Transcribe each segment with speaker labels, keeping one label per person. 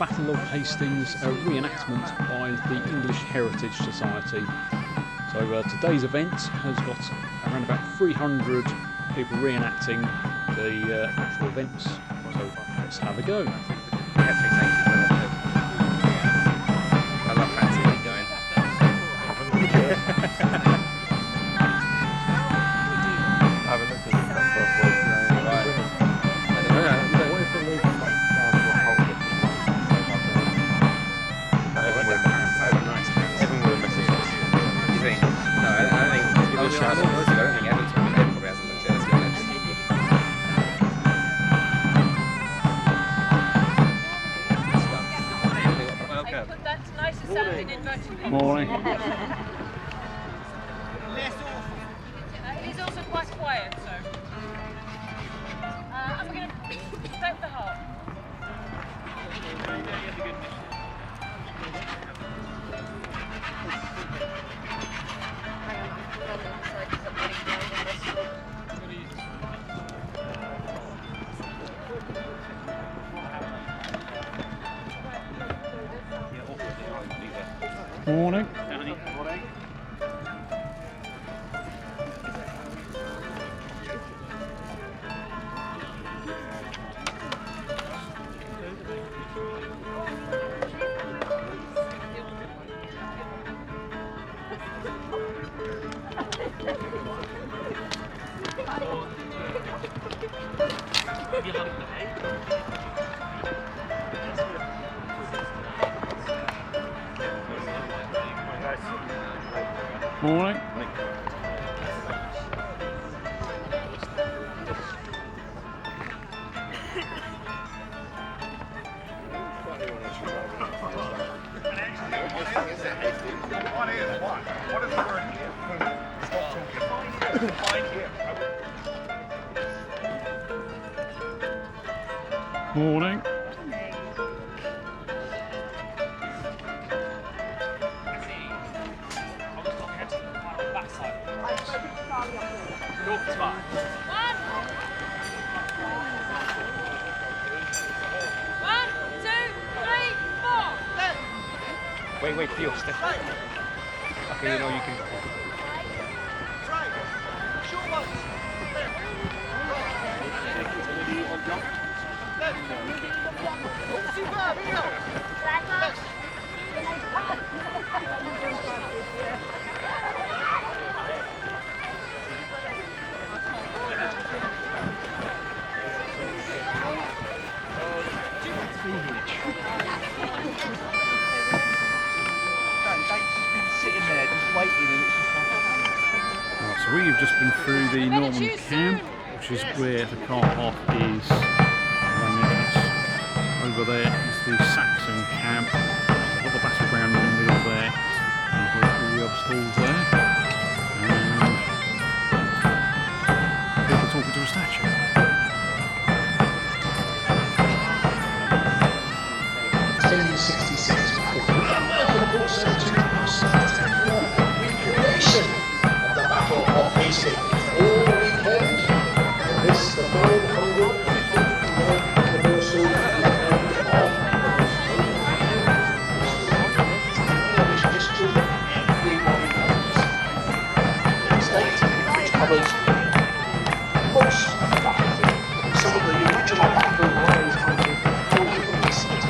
Speaker 1: Battle of Hastings Re-enactment by the English Heritage Society. So today's event has got around about 300 people reenacting the actual events. So let's have a go.
Speaker 2: I love fancy league going. I haven't looked at the first week. Right. I don't know. What if the league comes down to a whole different Everyone will message us. Do you think? No, I don't think. I don't think Everton probably hasn't looked at it, let's be honest.
Speaker 1: Morning.
Speaker 3: He's also quite quiet, so. And we're going to take the heart.
Speaker 1: Morning. Morning. Morning.
Speaker 2: Wait, feel stiff. Okay, you know you can.
Speaker 1: So we've just been through the Norman camp, which is where the car park is. Over there is the Saxon camp. We've got the battleground in the middle there, and all the other stalls there. And people talking to a statue.
Speaker 4: Welcome also to recreation of the Battle of Hastings all weekend. This the 450th anniversary English history in 3 volumes. State which covers most of the battlefield, some of the original battle royals hunting talking from the city.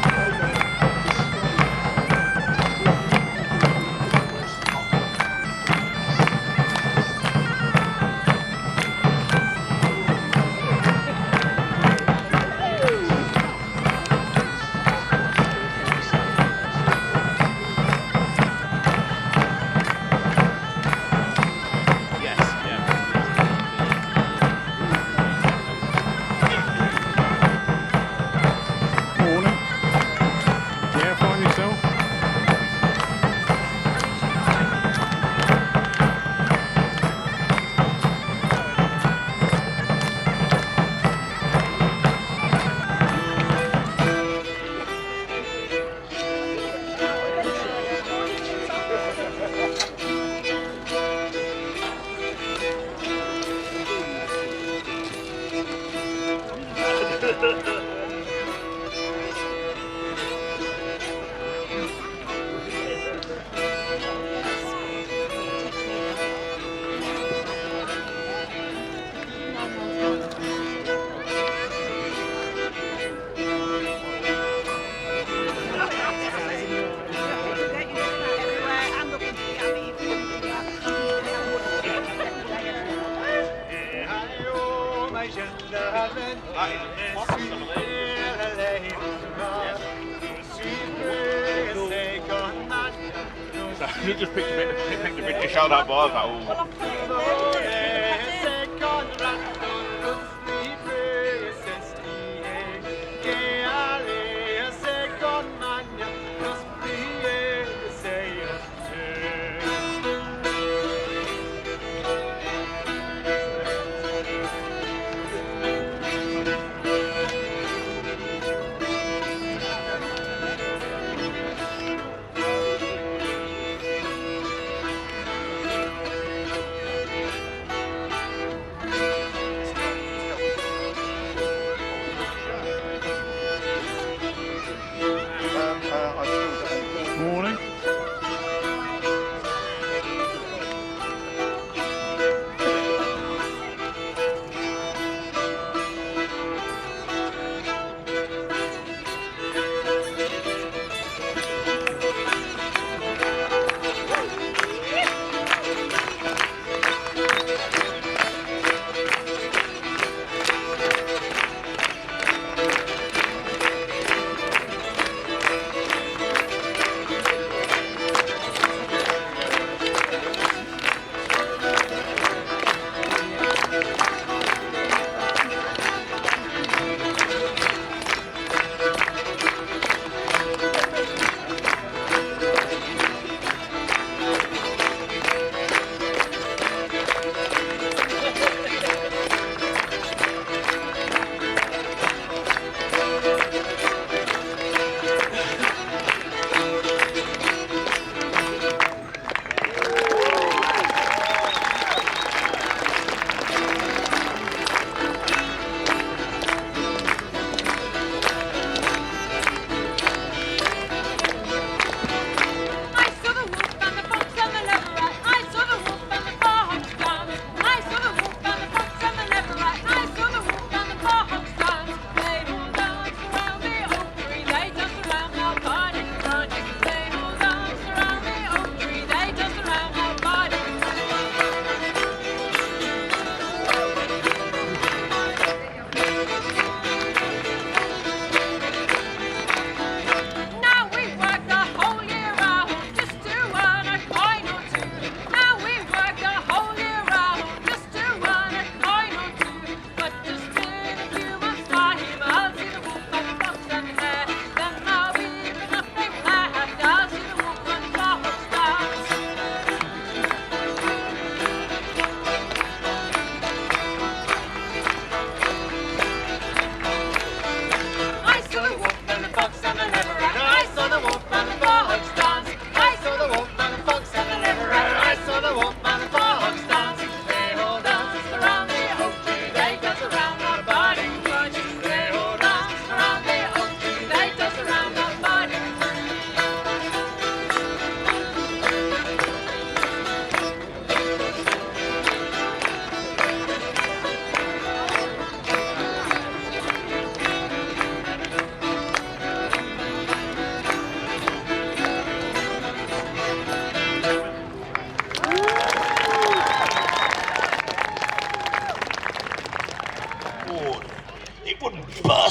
Speaker 2: You just picked a bit to shout out by that.
Speaker 1: Morning.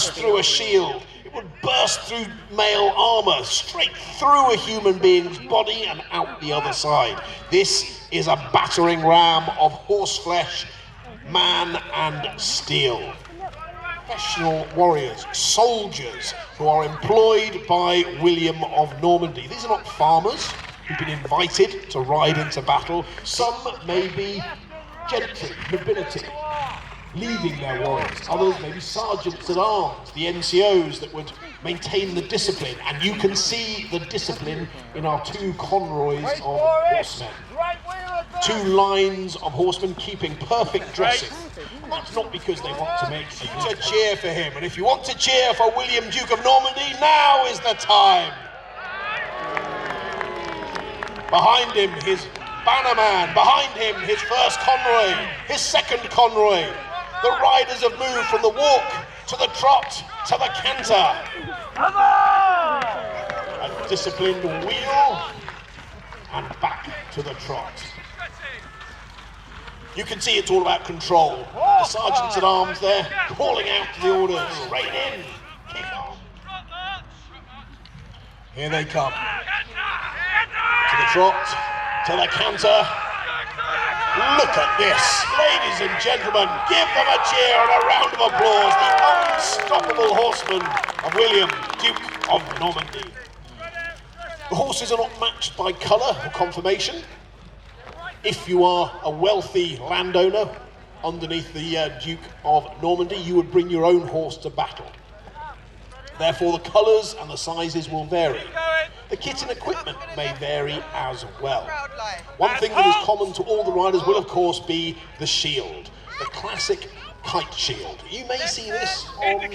Speaker 4: burst through a shield. It would burst through mail armor, straight through a human being's body and out the other side. This is a battering ram of horseflesh, man and steel. Professional warriors, soldiers who are employed by William of Normandy. These are not farmers who've been invited to ride into battle. Some may be gentry, nobility, leading their warriors. Others may be sergeants at arms, the NCOs that would maintain the discipline. And you can see the discipline in our two convoys of horsemen. Two lines of horsemen keeping perfect dressing. That's not because they want to make you to cheer for him. And if you want to cheer for William, Duke of Normandy, now is the time. Behind him, his bannerman. Behind him, his first convoy, his second convoy. The riders have moved from the walk to the trot to the canter. A disciplined wheel and back to the trot. You can see it's all about control. The sergeants at arms there calling out to the orders. Rein in, kick on. Here they come. To the trot, to the canter. Look at this, ladies and gentlemen. Give them a cheer and a round of applause. The unstoppable horsemen of William, Duke of Normandy. The horses are not matched by colour or conformation. If you are a wealthy landowner underneath the Duke of Normandy, you would bring your own horse to battle. Therefore, the colours and the sizes will vary. The kit and equipment may vary as well. One thing that is common to all the riders will, of course, be the shield, the classic kite shield. You may see this on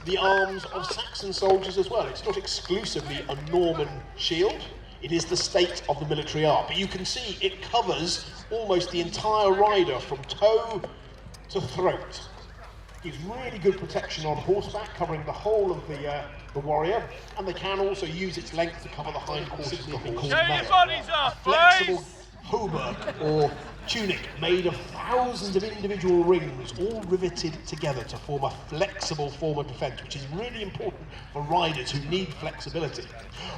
Speaker 4: the arms of Saxon soldiers as well. It's not exclusively a Norman shield. It is the state of the military art, but you can see it covers almost the entire rider from toe to throat. Gives really good protection on horseback, covering the whole of the warrior, and they can also use its length to cover the hindquarters of the horse. A flexible hauberk or tunic made of thousands of individual rings, all riveted together to form a flexible form of defence, which is really important for riders who need flexibility.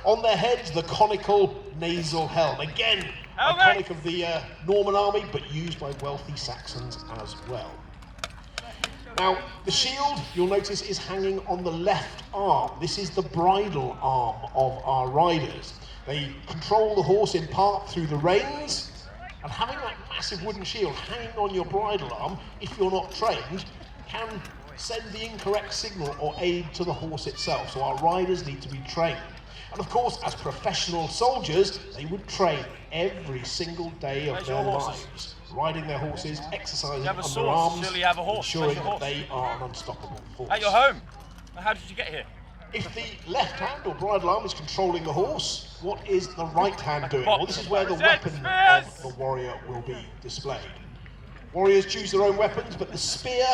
Speaker 4: On their heads, the conical nasal helm, again iconic of the Norman army, but used by wealthy Saxons as well. Now, the shield, you'll notice, is hanging on the left arm. This is the bridle arm of our riders. They control the horse in part through the reins, and having that massive wooden shield hanging on your bridle arm, if you're not trained, can send the incorrect signal or aid to the horse itself. So our riders need to be trained. And of course, as professional soldiers, they would train every single day of their lives, riding their horses, exercising under arms, ensuring that they are an unstoppable force.
Speaker 5: At your home? How did you get here?
Speaker 4: If the left hand or bridle arm is controlling the horse, what is the right hand doing? Well, this is where the weapon of the warrior will be displayed. Warriors choose their own weapons, but the spear,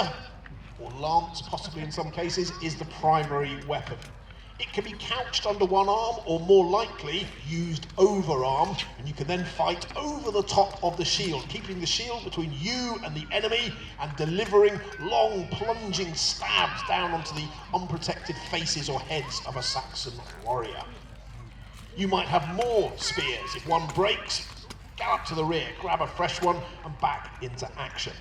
Speaker 4: or lance possibly in some cases, is the primary weapon. It can be couched under one arm, or more likely used over arm, and you can then fight over the top of the shield, keeping the shield between you and the enemy and delivering long plunging stabs down onto the unprotected faces or heads of a Saxon warrior. You might have more spears. If one breaks, gallop to the rear, grab a fresh one and back into action.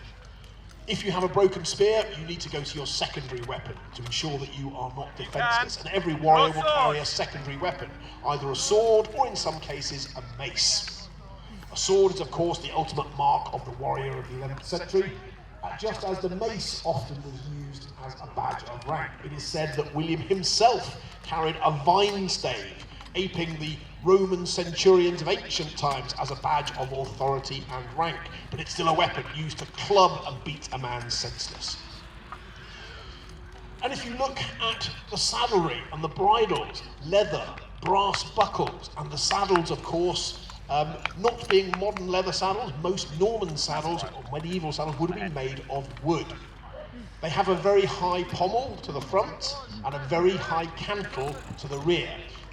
Speaker 4: If you have a broken spear, you need to go to your secondary weapon to ensure that you are not defenceless. And every warrior will carry a secondary weapon, either a sword or in some cases a mace. A sword is of course the ultimate mark of the warrior of the 11th century, just as the mace often was used as a badge of rank. It is said that William himself carried a vine stave, aping the Roman centurions of ancient times as a badge of authority and rank, but it's still a weapon used to club and beat a man senseless. And if you look at the saddlery and the bridles, leather, brass buckles, and the saddles, of course, not being modern leather saddles, most Norman saddles or medieval saddles would have been made of wood. They have a very high pommel to the front and a very high cantle to the rear,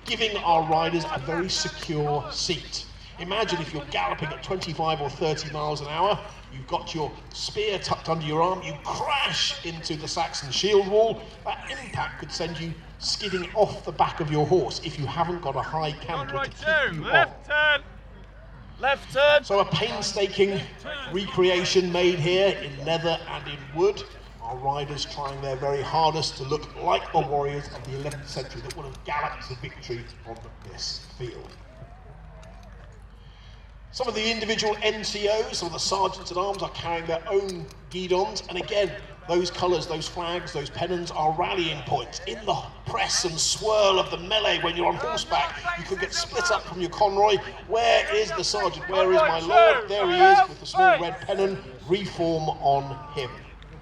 Speaker 4: giving our riders a very secure seat. Imagine if you're galloping at 25 or 30 miles an hour, you've got your spear tucked under your arm, you crash into the Saxon shield wall, that impact could send you skidding off the back of your horse if you haven't got a high cantle to keep you on.
Speaker 5: Left turn!
Speaker 4: So a painstaking recreation made here in leather and in wood. Our riders trying their very hardest to look like the warriors of the 11th century that would have galloped to victory on this field. Some of the individual NCOs, some of the sergeants at arms, are carrying their own guidons, and again, those colours, those flags, those pennons are rallying points. In the press and swirl of the melee when you're on horseback, you could get split up from your convoy. Where is the sergeant? Where is my lord? There he is with the small red pennon. Reform on him.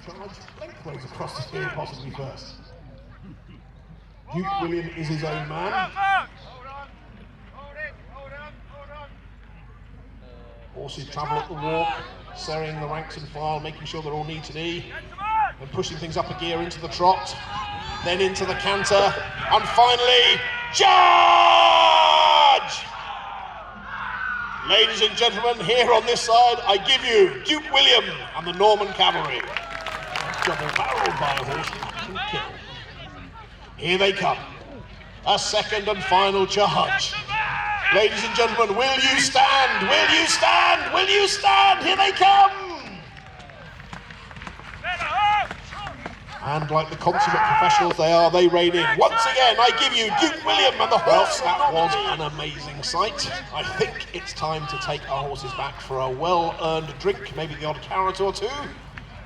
Speaker 4: Charge lengthways across the spear, possibly first. Duke William is his own man. Horses travel up the walk, serrying the ranks and file, making sure they're all knee to knee, and pushing things up a gear into the trot, then into the canter, and finally, charge! Ladies and gentlemen, here on this side, I give you Duke William and the Norman Cavalry. Double-barreled by a horse that can kill. Here they come. A second and final charge. Ladies and gentlemen, will you stand? Will you stand? Will you stand? Here they come! And like the consummate professionals they are, they rein in. Once again, I give you Duke William and the horse. That was an amazing sight. I think it's time to take our horses back for a well-earned drink, maybe the odd carrot or two,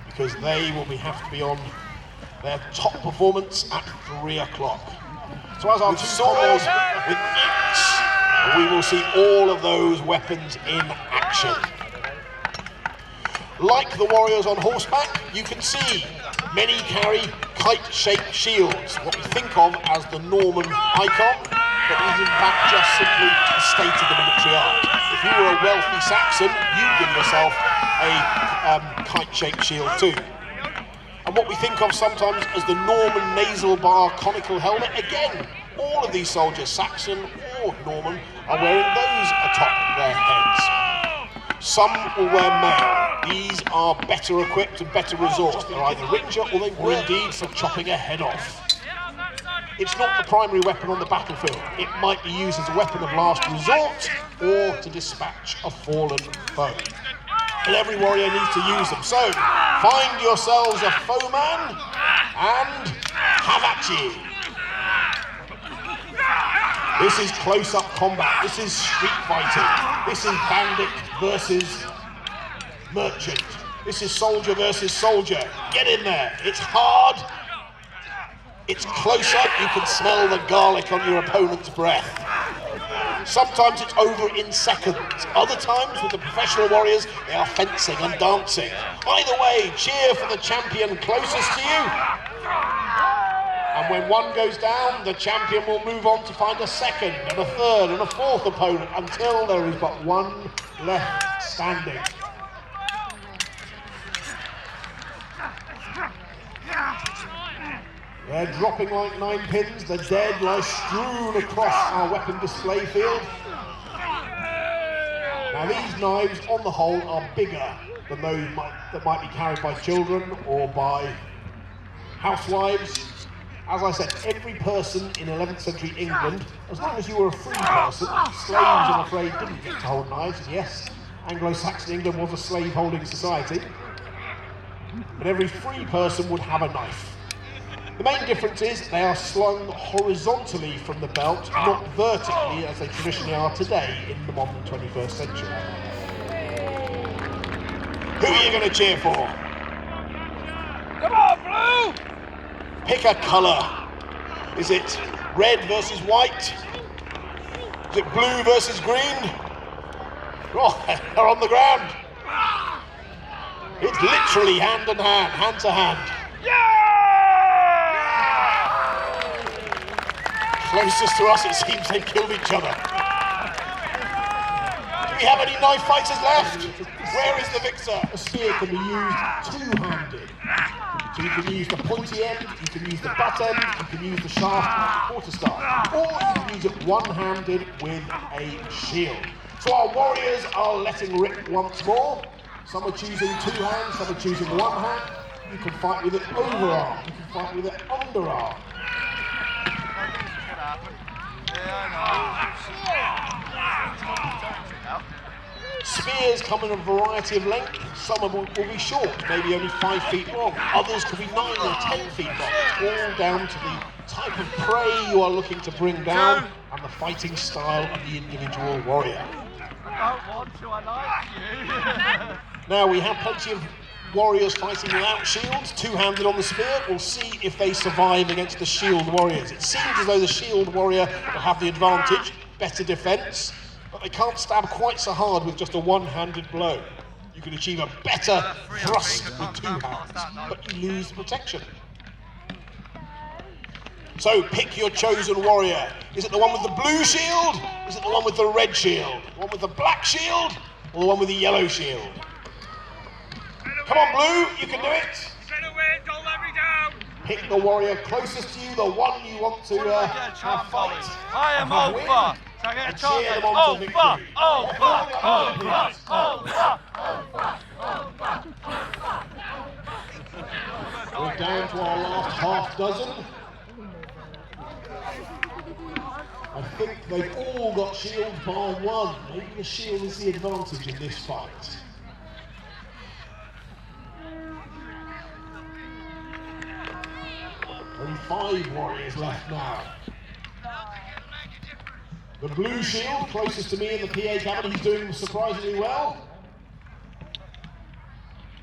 Speaker 4: because they will have to be on their top performance at 3 o'clock. So as our two swords with axe, we will see all of those weapons in action. Like the warriors on horseback, you can see many carry kite-shaped shields, what we think of as the Norman icon, but is in fact just simply the state of the military art. If you were a wealthy Saxon, you'd give yourself a kite-shaped shield too. And what we think of sometimes as the Norman nasal bar conical helmet, again, all of these soldiers, Saxon or Norman, are wearing those atop their heads. Some will wear mail. These are better equipped and better resourced. They're either richer or they were indeed for chopping a head off. It's not the primary weapon on the battlefield. It might be used as a weapon of last resort or to dispatch a fallen foe. But every warrior needs to use them. So, find yourselves a foeman and have at ye. This is close-up combat. This is street fighting. This is bandit versus merchant. This is soldier versus soldier. Get in there. It's hard. It's close-up. You can smell the garlic on your opponent's breath. Sometimes it's over in seconds. Other times, with the professional warriors, they are fencing and dancing. Either way, cheer for the champion closest to you. And when one goes down, the champion will move on to find a second and a third and a fourth opponent until there is but one left standing. They're dropping like 9 pins. The dead lie strewn across our weapon display field. Now these knives, on the whole, are bigger than those that might be carried by children or by housewives. As I said, every person in 11th century England, as long as you were a free person, slaves, I'm afraid, didn't get to hold knives. Yes, Anglo-Saxon England was a slave-holding society, but every free person would have a knife. The main difference is they are slung horizontally from the belt, not vertically as they traditionally are today in the modern 21st century. Who are you going to cheer for?
Speaker 5: Come on, Blue!
Speaker 4: Pick a colour. Is it red versus white? Is it blue versus green? Oh, they're on the ground. It's literally hand in hand, hand to hand.
Speaker 5: Yeah!
Speaker 4: Closest to us, it seems they've killed each other. Do we have any knife fighters left? Where is the victor? A spear can be used two-handed. So you can use the pointy end, you can use the butt end, you can use the shaft and the quarterstaff. Or you can use it one-handed with a shield. So our warriors are letting rip once more. Some are choosing 2 hands, some are choosing 1 hand. You can fight with it overarm, you can fight with it underarm. Spears come in a variety of length. Some will be short, maybe only 5 feet long. Others could be 9 or 10 feet long. It's all down to the type of prey you are looking to bring down and the fighting style of the individual warrior.
Speaker 5: I don't want to, I like you.
Speaker 4: Now we have plenty of warriors fighting without shields, 2-handed on the spear. We'll see if they survive against the shield warriors. It seems as though the shield warrior will have the advantage, better defence, but they can't stab quite so hard with just a 1-handed blow. You can achieve a better thrust with 2 hands, but you lose protection. So pick your chosen warrior. Is it the one with the blue shield? Is it the one with the red shield? The one with the black shield? Or the one with the yellow shield? Come on, Blue, you can do it.
Speaker 5: Don't let me down.
Speaker 4: Pick the warrior closest to you, the one you want to have fight.
Speaker 5: I am
Speaker 4: and have
Speaker 5: over.
Speaker 4: win. and cheer them on to victory. We're down to our last half dozen. I think they've all got shields bar one. Maybe the shield is the advantage in this fight. Only 5 warriors left now. The blue shield, closest to me in the PA cabin, he's doing surprisingly well.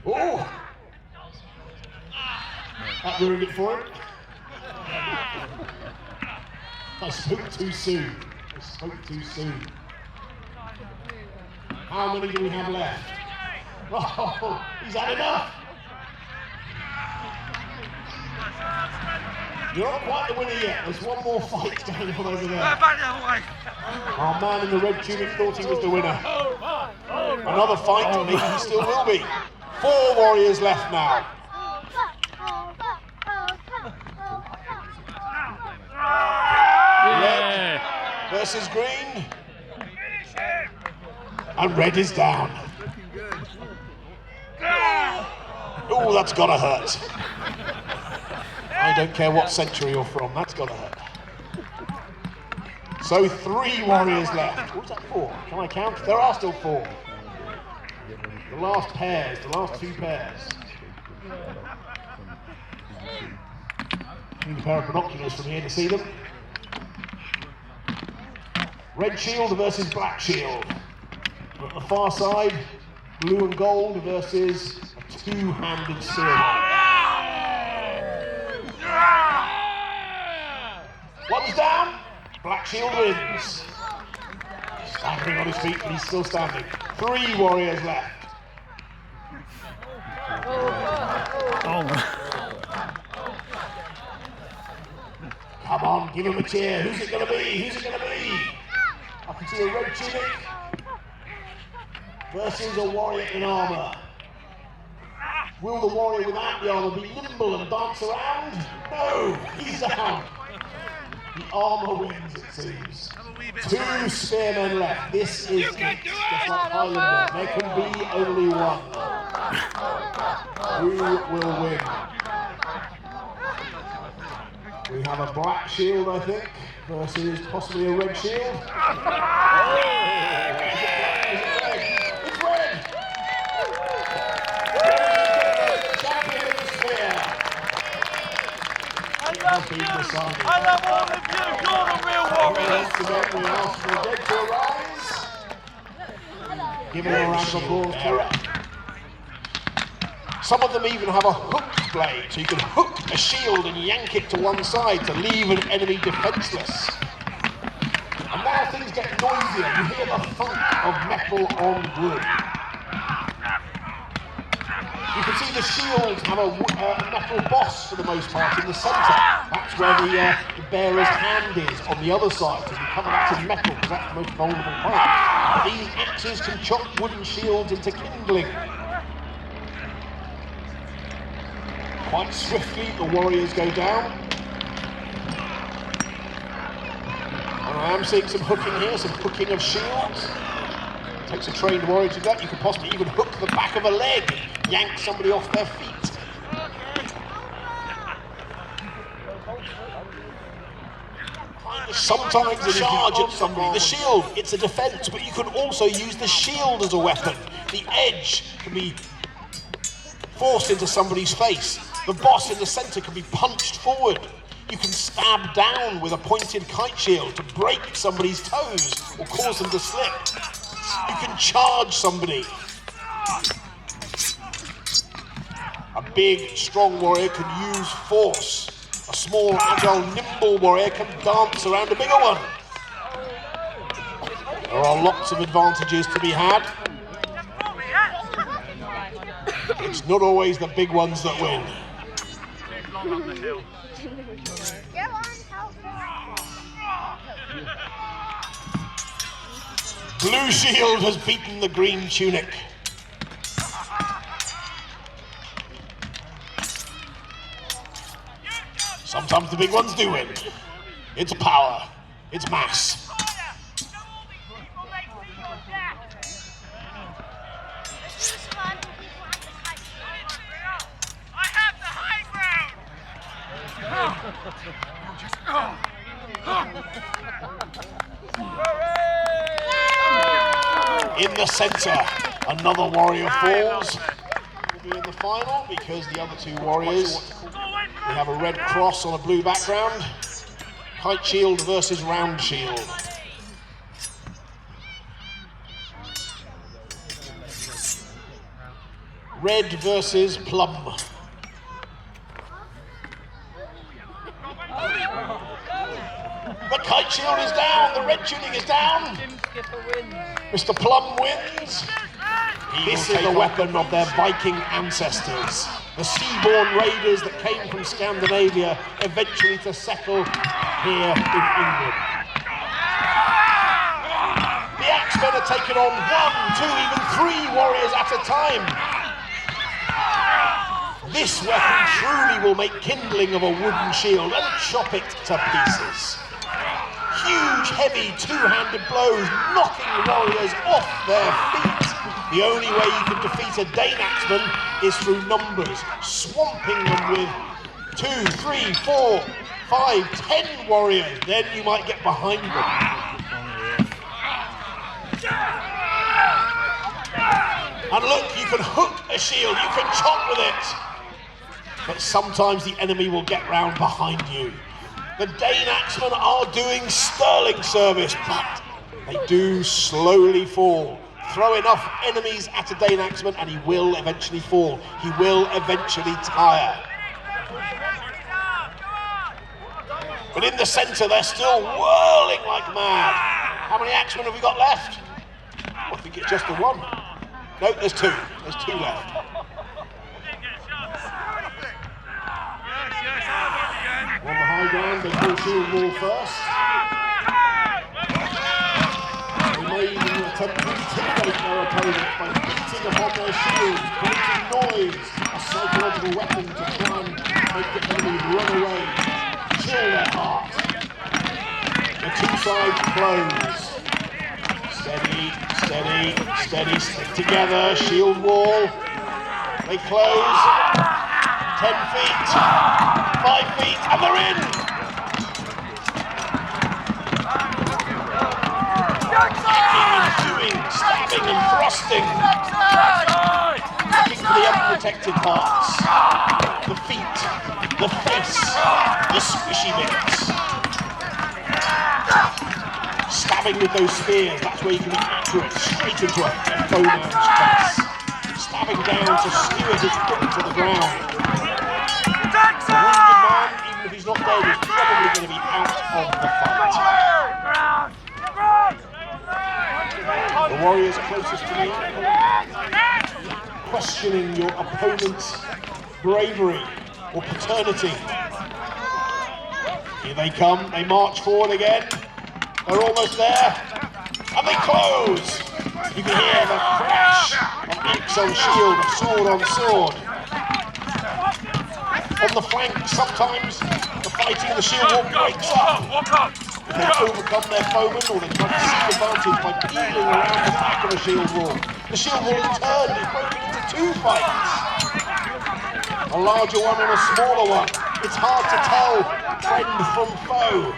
Speaker 4: Oh! That ruined it for him. I spoke too soon. How many do we have left? Oh, he's had enough. You're not quite the winner yet. There's one more fight going on over there. Our man in the red tunic thought he was the winner. Another fight, maybe he still will be. 4 warriors left now. Red versus green. And red is down. Oh, that's gotta hurt. I don't care what century you're from, that's gotta hurt. So 3 warriors left. What's that 4? Can I count? There are still 4. The last pairs, the last 2 pairs. Need a pair of binoculars from here to see them. Red shield versus black shield. At the far side, blue and gold versus a 2-handed sword. One's down, black shield wins. Staggering on his feet, but he's still standing. 3 warriors left. Come on, give him a cheer. Who's it going to be? Who's it going to be? I can see a red tunic versus a warrior in armour. Will the warrior without the armour be nimble and dance around? No, he's down. The armour wins, it seems. 2 spearmen left. This is it. Just like Highlander. There can be only one. Who will win? We have a black shield, I think, versus possibly a red shield. Is it red? It's red! Champion of the spear.
Speaker 5: I love all of you. You're the real warriors.
Speaker 4: We ask for the dead to arise. Give it a round of applause, Terra. Some of them even have a hooked blade, so you can hook a shield and yank it to one side to leave an enemy defenceless. And now things get noisier. You hear the thunk of metal on wood. You can see the shields have a metal boss for the most part in the centre. That's where the bearer's hand is on the other side, so you cover that in metal because that's the most vulnerable part. These axes can chop wooden shields into kindling. Quite swiftly, the warriors go down. And I am seeing some hooking here, some hooking of shields. It takes a trained warrior to do that. You could possibly even hook the back of a leg, yank somebody off their feet. Sometimes the charge at somebody, the shield, it's a defense, but you can also use the shield as a weapon. The edge can be forced into somebody's face. The boss in the center can be punched forward. You can stab down with a pointed kite shield to break somebody's toes or cause them to slip. You can charge somebody. A big, strong warrior can use force. A small, agile, nimble warrior can dance around a bigger one. There are lots of advantages to be had. It's not always the big ones that win. Blue shield has beaten the green tunic. Sometimes the big ones do win. It's power. It's mass. In the centre, another warrior falls. Will be in the final because the other two warriors, we have a red cross on a blue background. Kite shield versus round shield. Red versus plum. The kite shield is down, the red tuning is down. Mr. Plum wins. This is the weapon of their Viking ancestors. The seaborne raiders that came from Scandinavia, eventually to settle here in England. The Axemen are taking on 1, 2, even 3 warriors at a time. This weapon truly will make kindling of a wooden shield and chop it to pieces. Huge, heavy, two-handed blows, knocking warriors off their feet. The only way you can defeat a Dane axeman is through numbers, swamping them with 2, 3, 4, 5, 10 warriors. Then you might get behind them. And look, you can hook a shield, you can chop with it. But sometimes the enemy will get round behind you. The Dane axemen are doing sterling service, but they do slowly fall. Throw enough enemies at a Dane axeman and he will eventually fall. He will eventually tire. But in the centre, they're still whirling like mad. How many axemen have we got left? I think it's just the one. No, there's 2. There's 2 left. On the high ground, they pull shield wall first. They may even attempt to intimidate their opponents by beating upon their shields, creating noise, a psychological weapon to try and make the enemy run away, chill their heart. The 2 sides close. Steady, steady, steady, stick together, shield wall. They close. 10 feet, 5 feet, and they're in! Kicking and hewing, stabbing and thrusting. Looking for the unprotected parts. The feet, the face, the squishy bits. Stabbing with those spears, that's where you can be accurate, straight into a foeman's face. Stabbing down to skewer his foot to the ground. The wounded man, even if he's not dead, is probably going to be out of the fight. The warriors closest to me, questioning your opponent's bravery or paternity. Here they come, they march forward again. They're almost there, and they close. You can hear the crash of axe on shield, of sword on sword. On the flank, sometimes the fighting in the shield wall breaks up. If they overcome their foeman or they try to seek advantage by peeling around the back of a shield wall, the shield wall in turn is broken into 2 fights. A larger one and a smaller one. It's hard to tell friend from foe.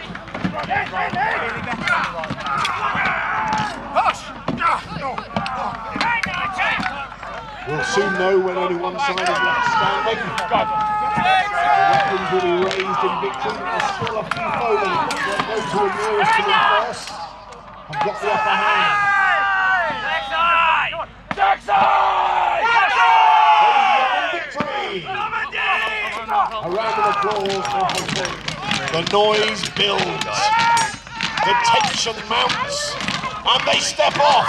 Speaker 4: We'll soon know when only one side is left standing. The weapons will be raised in victory, but there's still a few foemen. Those who are nearest to them first have got the upper hand. Victory! A round of applause for Hutton. The noise builds. The tension mounts. And they step off.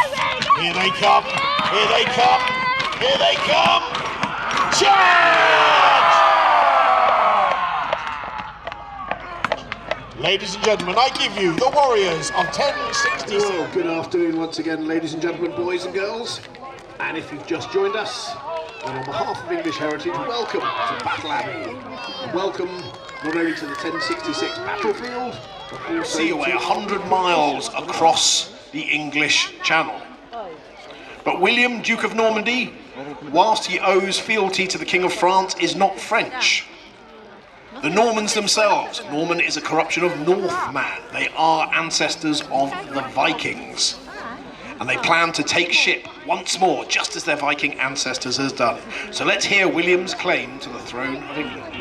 Speaker 4: Here they come. Here they come. Here they come. Charge! Ladies and gentlemen, I give you the Warriors of 1066.
Speaker 6: Well, good afternoon once again, ladies and gentlemen, boys and girls. And if you've just joined us, then on behalf of English Heritage, welcome to Battle Abbey. Welcome not only to the 1066 battlefield, but also
Speaker 4: See, we're 100 miles across the English Channel. But William, Duke of Normandy, whilst he owes fealty to the King of France, is not French.
Speaker 6: The Normans themselves. Norman is a corruption of Northman. They are ancestors of the Vikings. And they plan to take ship once more, just as their Viking ancestors has done. So let's hear William's claim to the throne of England.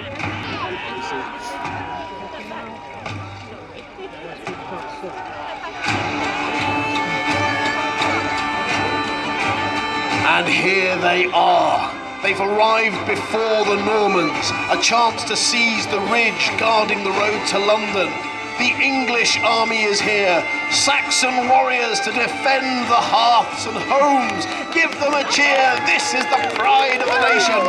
Speaker 6: And here they are. They've arrived before the Normans, a chance to seize the ridge guarding the road to London. The English army is here, Saxon warriors to defend the hearths and homes. Give them a cheer, this is the pride of the nation.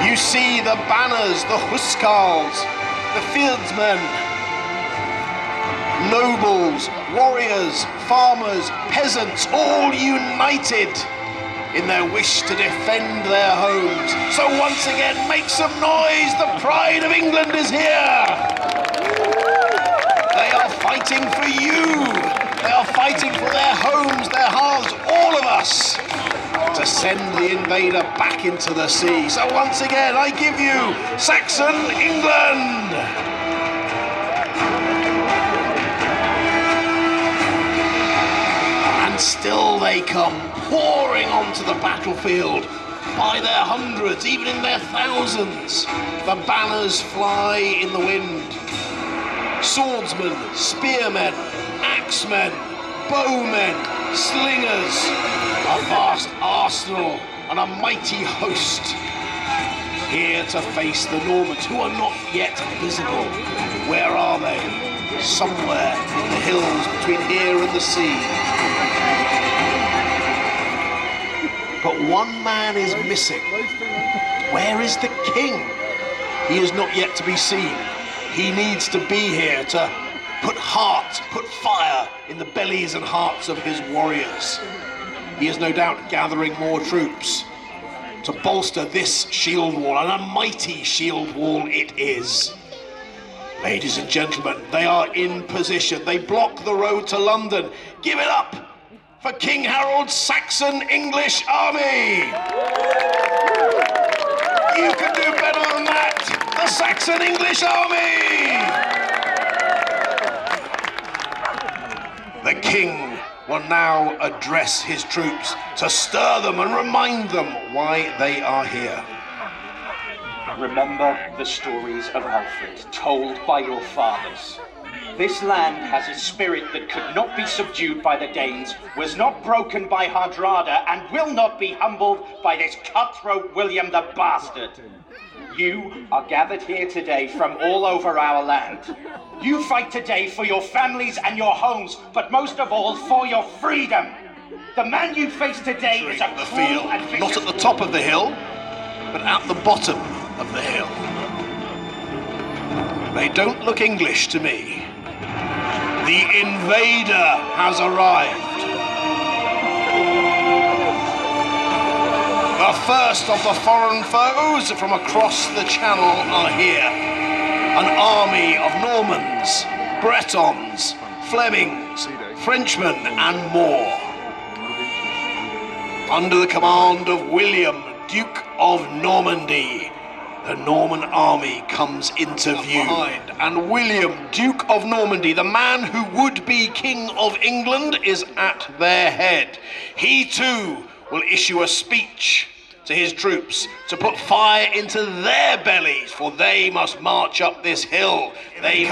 Speaker 6: You see the banners, the huskars, the fieldsmen, nobles, warriors, farmers, peasants, all united in their wish to defend their homes. So once again, make some noise, the pride of England is here. They are fighting for you. They are fighting for their homes, their hearths, all of us, to send the invader back into the sea. So once again, I give you Saxon England. And still they come pouring onto the battlefield by their hundreds, even in their thousands. The banners fly in the wind. Swordsmen, spearmen, axemen, bowmen, slingers, a vast arsenal and a mighty host here to face the Normans, who are not yet visible. Where are they? Somewhere in the hills between here and the sea. But one man is missing. Where is the king? He is not yet to be seen. He needs to be here to put heart, put fire in the bellies and hearts of his warriors. He is no doubt gathering more troops to bolster this shield wall, and a mighty shield wall it is. Ladies and gentlemen, they are in position. They block the road to London. Give it up for King Harold's Saxon English army. You can do better than that. The Saxon English army. The king will now address his troops to stir them and remind them why they are here.
Speaker 7: Remember the stories of Alfred, told by your fathers. This land has a spirit that could not be subdued by the Danes, was not broken by Hardrada, and will not be humbled by this cutthroat William the Bastard. You are gathered here today from all over our land. You fight today for your families and your homes, but most of all for your freedom. The man you face today is a cruel and vicious...
Speaker 6: Not at the top of the hill, but at the bottom of the hill. They don't look English to me. The invader has arrived. The first of the foreign foes from across the channel are here. An army of Normans, Bretons, Flemings, Frenchmen and more. Under the command of William, Duke of Normandy, the Norman army comes into view. And William, Duke of Normandy, the man who would be King of England, is at their head. He too will issue a speech to his troops to put fire into their bellies, for they must march up this hill. Here they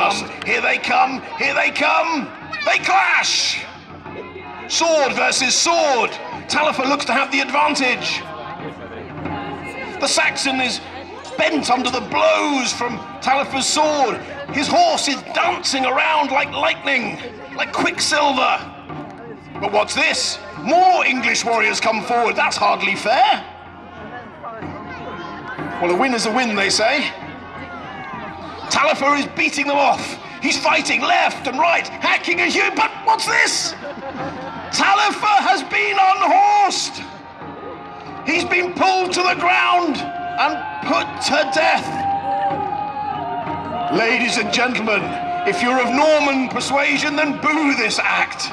Speaker 6: come, they clash! Sword versus sword. Taillefer looks to have the advantage. The Saxon is bent under the blows from Taillefer's sword. His horse is dancing around like lightning, like quicksilver. But what's this? More English warriors come forward. That's hardly fair. Well, a win is a win, they say. Taillefer is beating them off. He's fighting left and right, hacking and hewing, but what's this? Taillefer has been unhorsed. He's been pulled to the ground and put to death. Ladies and gentlemen, if you're of Norman persuasion, then boo this act.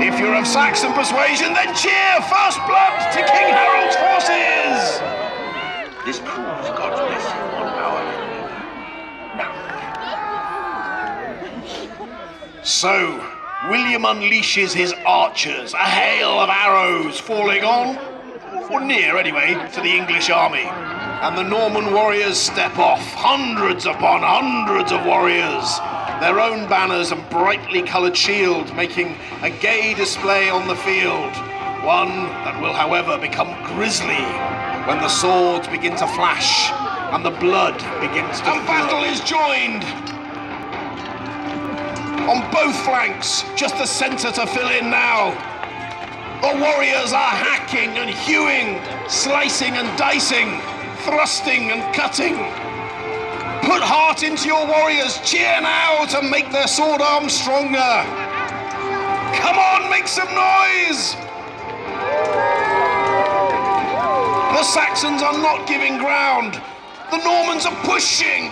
Speaker 6: If you're of Saxon persuasion, then cheer first blood to King Harold's forces!
Speaker 7: This proves God's blessing on our endeavour.
Speaker 6: So, William unleashes his archers, a hail of arrows falling on, or near anyway, to the English army. And the Norman warriors step off, hundreds upon hundreds of warriors, their own banners and brightly coloured shields making a gay display on the field. One that will, however, become grisly when the swords begin to flash and the blood begins to flow. And battle is joined! On both flanks, just the centre to fill in now. The warriors are hacking and hewing, slicing and dicing, thrusting and cutting. Put heart into your warriors, cheer now to make their sword arms stronger. Come on, make some noise! The Saxons are not giving ground. The Normans are pushing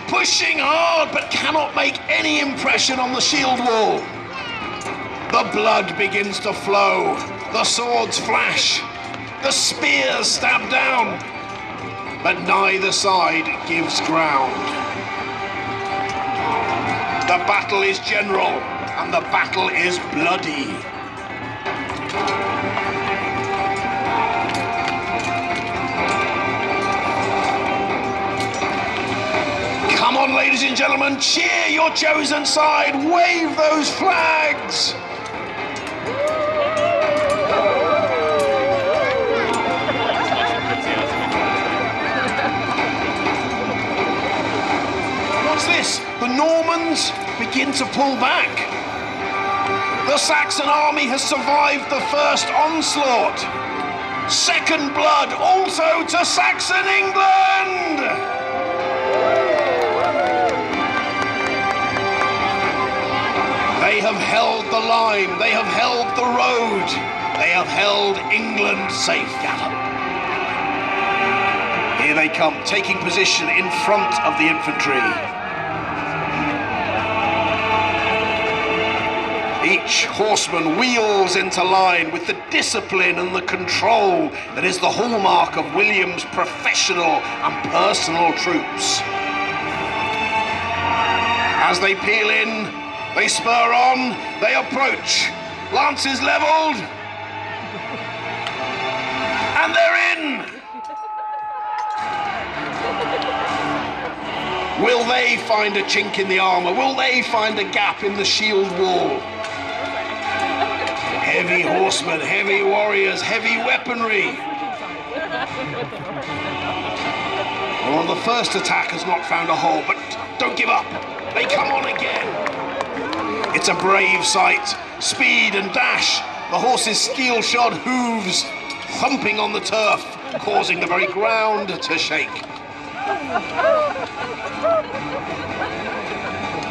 Speaker 6: hard, but cannot make any impression on the shield wall. The blood begins to flow, the swords flash, the spears stab down, but neither side gives ground. The battle is general, and the battle is bloody. Come on, ladies and gentlemen, cheer your chosen side, wave those flags! What's this? The Normans begin to pull back. The Saxon army has survived the first onslaught. Second blood also to Saxon England! They have held the line, they have held the road, they have held England safe, Gallop. Here they come, taking position in front of the infantry. Each horseman wheels into line with the discipline and the control that is the hallmark of William's professional and personal troops. As they peel in, they spur on, they approach. Lances levelled. And they're in! Will they find a chink in the armour? Will they find a gap in the shield wall? Heavy horsemen, heavy warriors, heavy weaponry. Well, the first attack has not found a hole, but don't give up. They come on again. It's a brave sight. Speed and dash. The horses' steel-shod hooves thumping on the turf, causing the very ground to shake.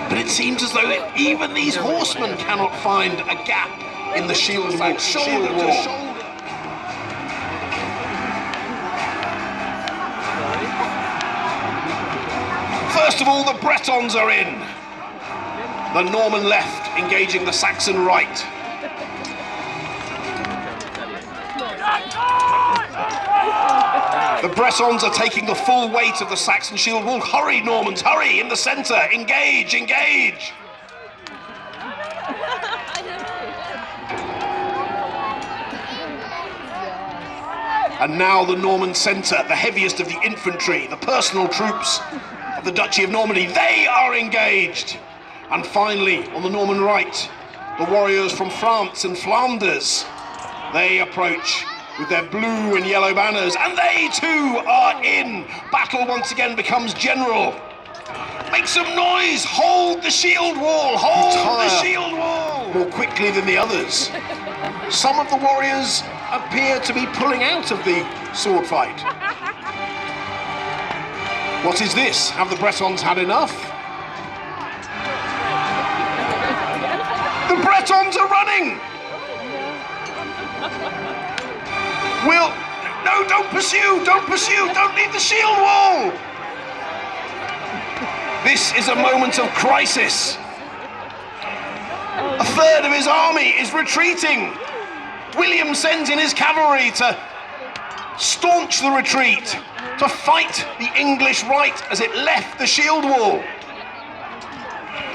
Speaker 6: But it seems as though even these horsemen cannot find a gap in the shield wall. Shoulder to shoulder. First of all, the Bretons are in. The Norman left engaging the Saxon right. The Bretons are taking the full weight of the Saxon shield wall. Hurry, Normans, hurry! In the centre, engage, engage! And now the Norman centre, the heaviest of the infantry, the personal troops of the Duchy of Normandy, they are engaged! And finally, on the Norman right, the warriors from France and Flanders. They approach with their blue and yellow banners, and they too are in. Battle once again becomes general. Make some noise, hold the shield wall, hold the shield wall! More quickly than the others. Some of the warriors appear to be pulling out of the sword fight. What is this? Have the Bretons had enough? The Bretons are running! No, don't pursue, don't leave the shield wall! This is a moment of crisis. A third of his army is retreating. William sends in his cavalry to staunch the retreat, to fight the English right as it left the shield wall.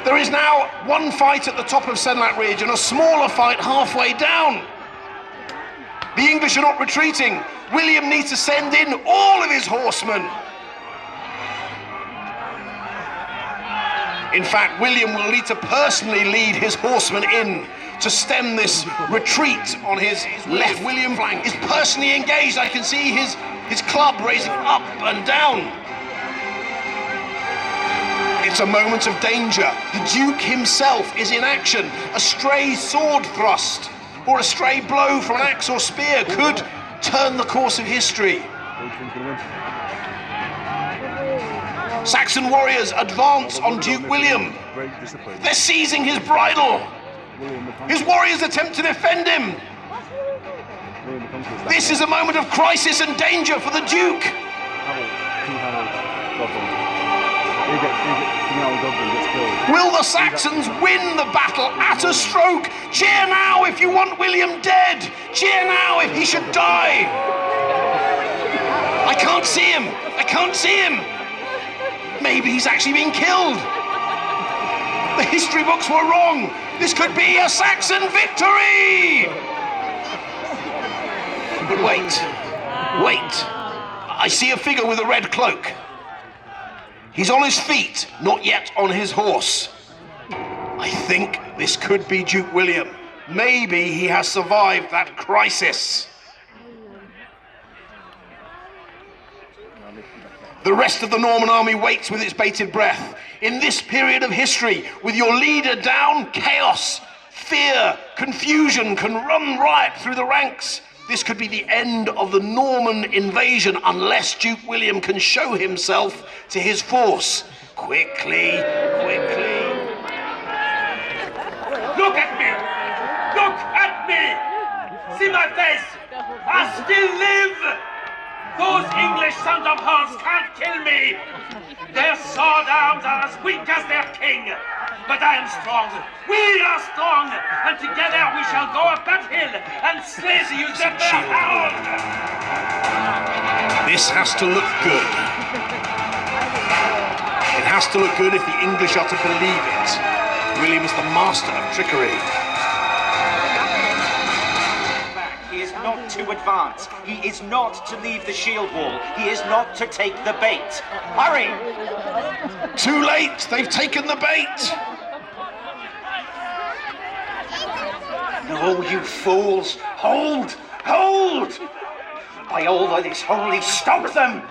Speaker 6: There is now one fight at the top of Senlac Ridge and a smaller fight halfway down. The English are not retreating. William needs to send in all of his horsemen. In fact, William will need to personally lead his horsemen in to stem this retreat on his left. William flank is personally engaged. I can see his club raising up and down. It's a moment of danger. The Duke himself is in action. A stray sword thrust or a stray blow from an axe or spear could turn the course of history. Saxon warriors advance on Duke William. They're seizing his bridle. His warriors attempt to defend him. This is a moment of crisis and danger for the Duke. Will the Saxons win the battle at a stroke? Cheer now if you want William dead. Cheer now if he should die. I can't see him. I can't see him. Maybe he's actually been killed. The history books were wrong. This could be a Saxon victory. But wait. I see a figure with a red cloak. He's on his feet, not yet on his horse. I think this could be Duke William. Maybe he has survived that crisis. The rest of the Norman army waits with its bated breath. In this period of history, with your leader down, chaos, fear, confusion can run riot through the ranks. This could be the end of the Norman invasion unless Duke William can show himself to his force. Quickly.
Speaker 5: Look at me! Look at me! See my face! I still live! Those English sons of Huns can't kill me! Their sword arms are as weak as their king! But I am strong! We are strong! And together we shall go up that hill and slay the usurper hound!
Speaker 6: This has to look good. It has to look good if the English are to believe it. William is the master of trickery.
Speaker 7: He is not to advance. He is not to leave the shield wall. He is not to take the bait. Hurry!
Speaker 6: Too late! They've taken the bait!
Speaker 7: No, you fools! Hold! Hold! By all that is holy, stop them!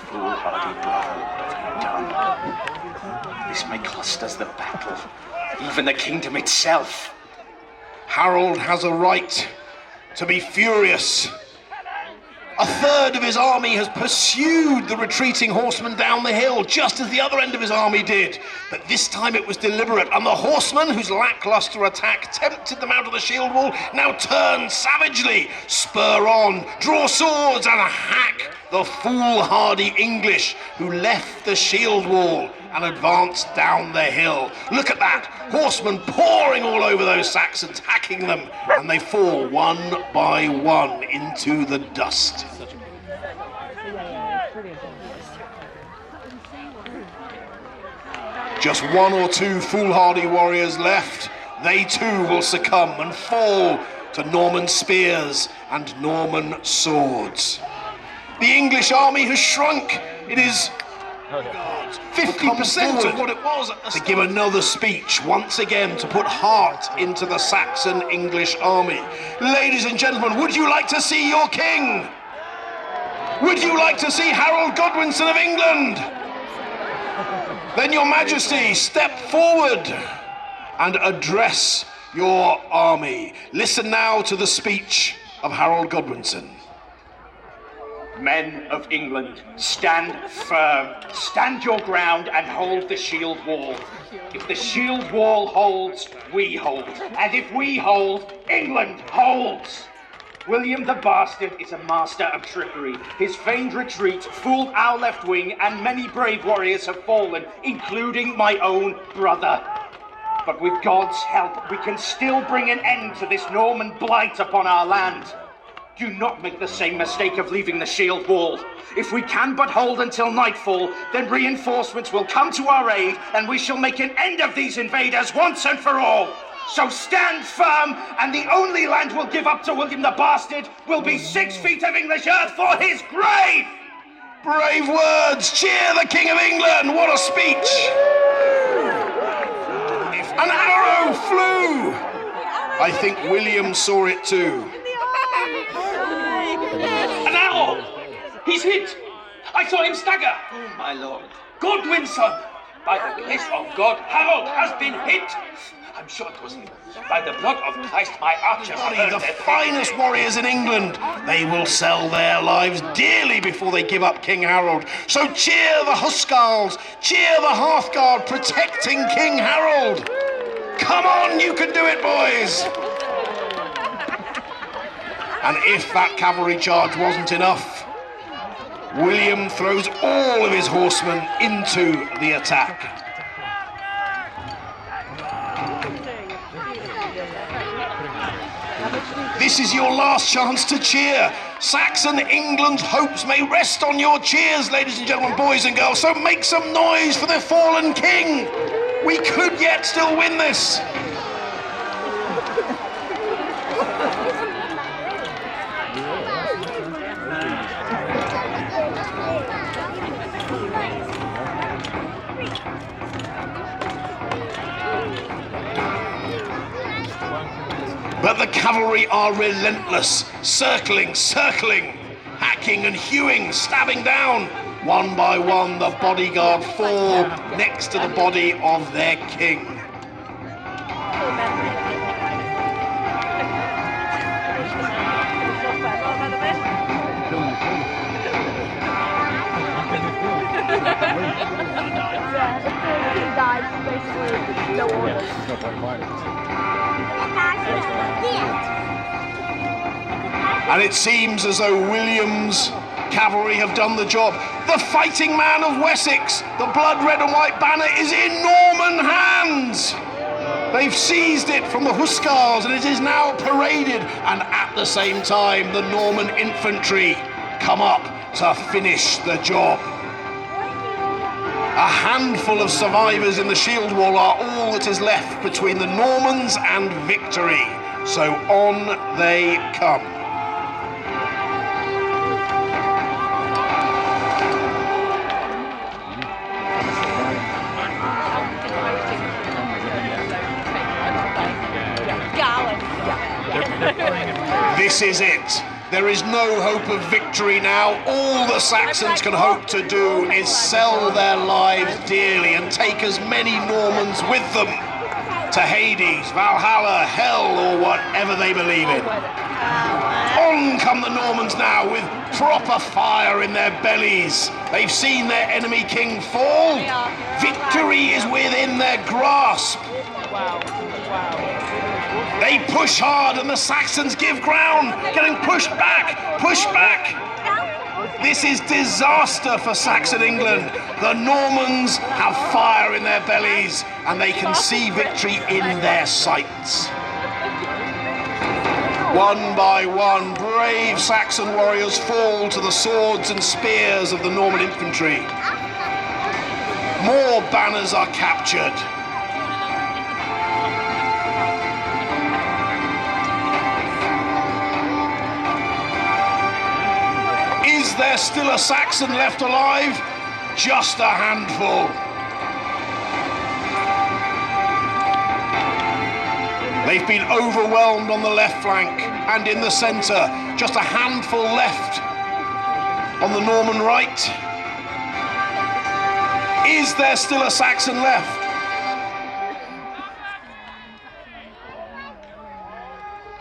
Speaker 7: Foolhardy brother, what have you done? This may cost us the battle, even the kingdom itself.
Speaker 6: Harold has a right to be furious. A third of his army has pursued the retreating horsemen down the hill, just as the other end of his army did. But this time it was deliberate, and the horsemen, whose lackluster attack tempted them out of the shield wall, now turn savagely, spur on, draw swords, and hack the foolhardy English who left the shield wall and advanced down the hill. Look at that! Horsemen pouring all over those Saxons, hacking them, and they fall one by one into the dust. Just one or two foolhardy warriors left. They too will succumb and fall to Norman spears and Norman swords. The English army has shrunk. It is 50% of what it was at the start. To give another speech once again to put heart into the Saxon English army. Ladies and gentlemen, would you like to see your king? Would you like to see Harold Godwinson of England? Then your majesty, step forward and address your army. Listen now to the speech of Harold Godwinson.
Speaker 7: Men of England, stand firm. Stand your ground and hold the shield wall. If the shield wall holds, we hold. And if we hold, England holds. William the Bastard is a master of trickery. His feigned retreat fooled our left wing, and many brave warriors have fallen, including my own brother. But with God's help, we can still bring an end to this Norman blight upon our land. Do not make the same mistake of leaving the shield wall. If we can but hold until nightfall, then reinforcements will come to our aid, and we shall make an end of these invaders once and for all. So stand firm, and the only land we'll give up to William the Bastard will be 6 feet of English earth for his grave!
Speaker 6: Brave words! Cheer the King of England! What a speech! If an arrow flew, I think William saw it too.
Speaker 5: An arrow! He's hit! I saw him stagger!
Speaker 7: Oh, my lord.
Speaker 5: Godwin's son! By the grace of God, Harold has been hit! I'm sure it was him. By the blood of Christ, my archers
Speaker 6: The finest warriors in England. They will sell their lives dearly before they give up King Harold. So cheer the Huscarls, cheer the Hearthguard protecting King Harold. Come on, you can do it, boys. And if that cavalry charge wasn't enough, William throws all of his horsemen into the attack. This is your last chance to cheer. Saxon England's hopes may rest on your cheers, ladies and gentlemen, boys and girls. So make some noise for the fallen king. We could yet still win this. But the cavalry are relentless, circling, hacking and hewing, stabbing down. One by one, the bodyguard fall next to the body of their king. And it seems as though William's cavalry have done the job. The fighting man of Wessex, the blood red and white banner is in Norman hands. They've seized it from the Huscarls and it is now paraded. And at the same time, the Norman infantry come up to finish the job. A handful of survivors in the shield wall are all that is left between the Normans and victory. So on they come. This is it. There is no hope of victory now. All the Saxons can hope to do is sell their lives dearly and take as many Normans with them to Hades, Valhalla, hell, or whatever they believe in. On come the Normans now with proper fire in their bellies. They've seen their enemy king fall. Victory is within their grasp. They push hard and the Saxons give ground, getting pushed back, pushed back. This is disaster for Saxon England. The Normans have fire in their bellies and they can see victory in their sights. One by one, brave Saxon warriors fall to the swords and spears of the Norman infantry. More banners are captured. Is there still a Saxon left alive? Just a handful. They've been overwhelmed on the left flank and in the centre. Just a handful left on the Norman right. Is there still a Saxon left?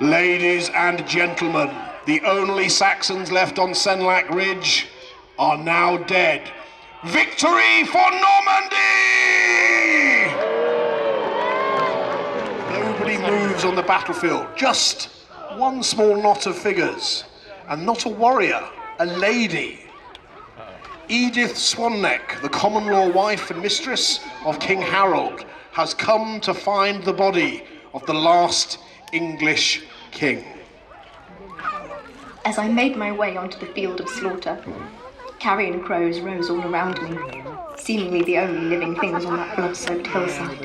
Speaker 6: Ladies and gentlemen, the only Saxons left on Senlac Ridge are now dead. Victory for Normandy! Nobody moves on the battlefield. Just one small knot of figures, and not a warrior, a lady. Edith Swanneck, the common law wife and mistress of King Harold, has come to find the body of the last English king.
Speaker 8: As I made my way onto the field of slaughter, carrion crows rose all around me, seemingly the only living things on that blood-soaked hillside.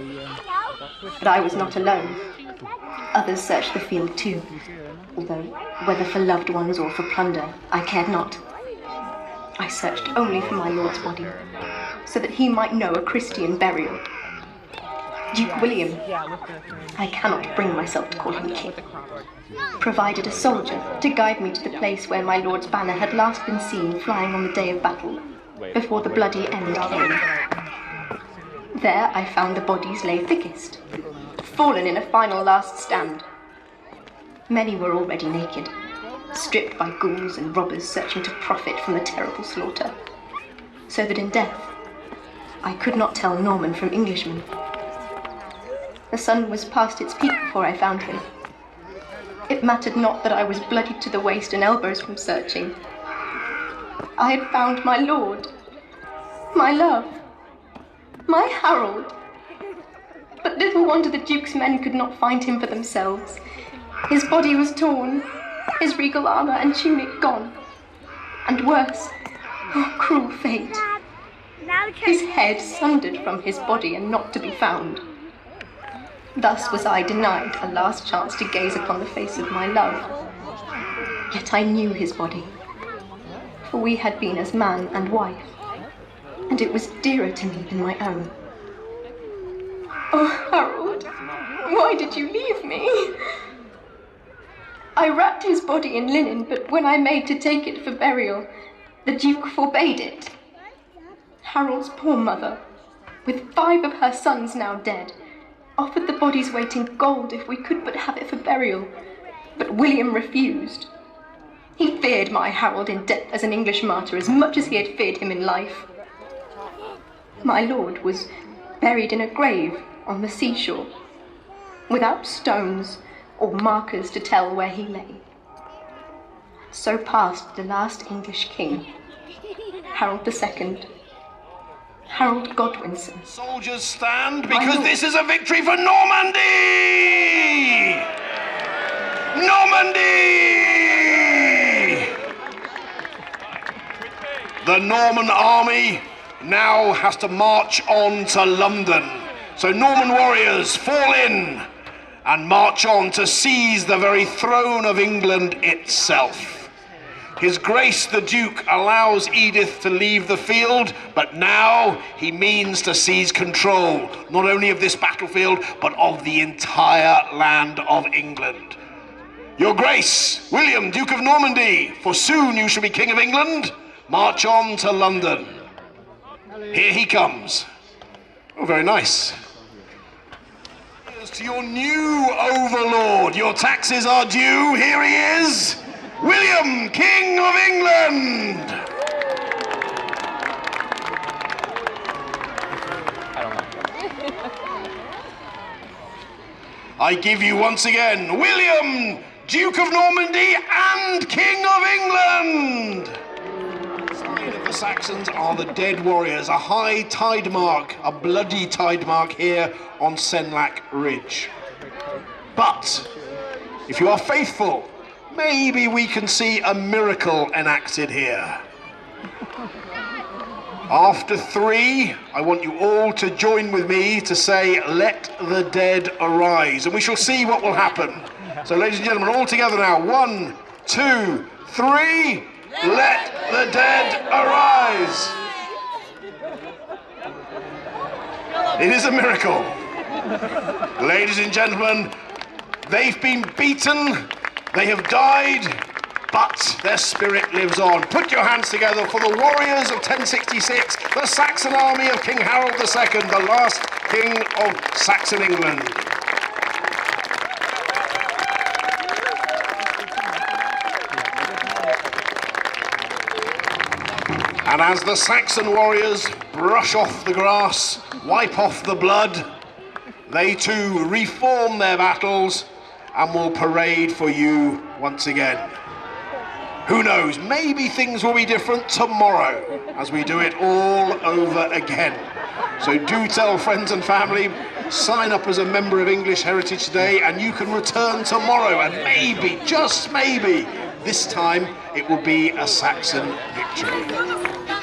Speaker 8: But I was not alone. Others searched the field too, although whether for loved ones or for plunder, I cared not. I searched only for my lord's body, so that he might know a Christian burial. Duke William, I cannot bring myself to call him king, provided a soldier to guide me to the place where my lord's banner had last been seen flying on the day of battle, before the bloody end came. There I found the bodies lay thickest, fallen in a final last stand. Many were already naked, stripped by ghouls and robbers searching to profit from the terrible slaughter, so that in death I could not tell Norman from Englishman. The sun was past its peak before I found him. It mattered not that I was bloodied to the waist and elbows from searching. I had found my lord, my love, my Harold. But little wonder the Duke's men could not find him for themselves. His body was torn, his regal armour and tunic gone. And worse, oh cruel fate, his head sundered from his body and not to be found. Thus was I denied a last chance to gaze upon the face of my love. Yet I knew his body, for we had been as man and wife, and it was dearer to me than my own. Oh, Harold, why did you leave me? I wrapped his body in linen, but when I made to take it for burial, the Duke forbade it. Harold's poor mother, with 5 of her sons now dead, offered the body's weight in gold if we could but have it for burial, but William refused. He feared my Harold in death as an English martyr as much as he had feared him in life. My lord was buried in a grave on the seashore, without stones or markers to tell where he lay. So passed the last English king, Harold II, Harold Godwinson.
Speaker 6: Soldiers stand, because this is a victory for Normandy! Normandy! The Norman army now has to march on to London. So Norman warriors, fall in and march on to seize the very throne of England itself. His Grace the Duke allows Edith to leave the field, but now he means to seize control, not only of this battlefield, but of the entire land of England. Your Grace, William, Duke of Normandy, for soon you shall be King of England, march on to London. Here he comes. Oh, very nice. To your new overlord, your taxes are due, here he is. William, King of England! I give you once again, William, Duke of Normandy and King of England! Side of the Saxons are the dead warriors, a high tide mark, a bloody tide mark here on Senlac Ridge. But if you are faithful, maybe we can see a miracle enacted here. After 3, I want you all to join with me to say, "Let the dead arise," and we shall see what will happen. So, ladies and gentlemen, all together now. 1, 2, 3. Let the dead arise. It is a miracle. Ladies and gentlemen, they've been beaten. They have died, but their spirit lives on. Put your hands together for the warriors of 1066, the Saxon army of King Harold II, the last king of Saxon England. And as the Saxon warriors brush off the grass, wipe off the blood, they too reform their battles and we'll parade for you once again. Who knows, maybe things will be different tomorrow as we do it all over again. So do tell friends and family, sign up as a member of English Heritage today, and you can return tomorrow, and maybe, just maybe, this time it will be a Saxon victory.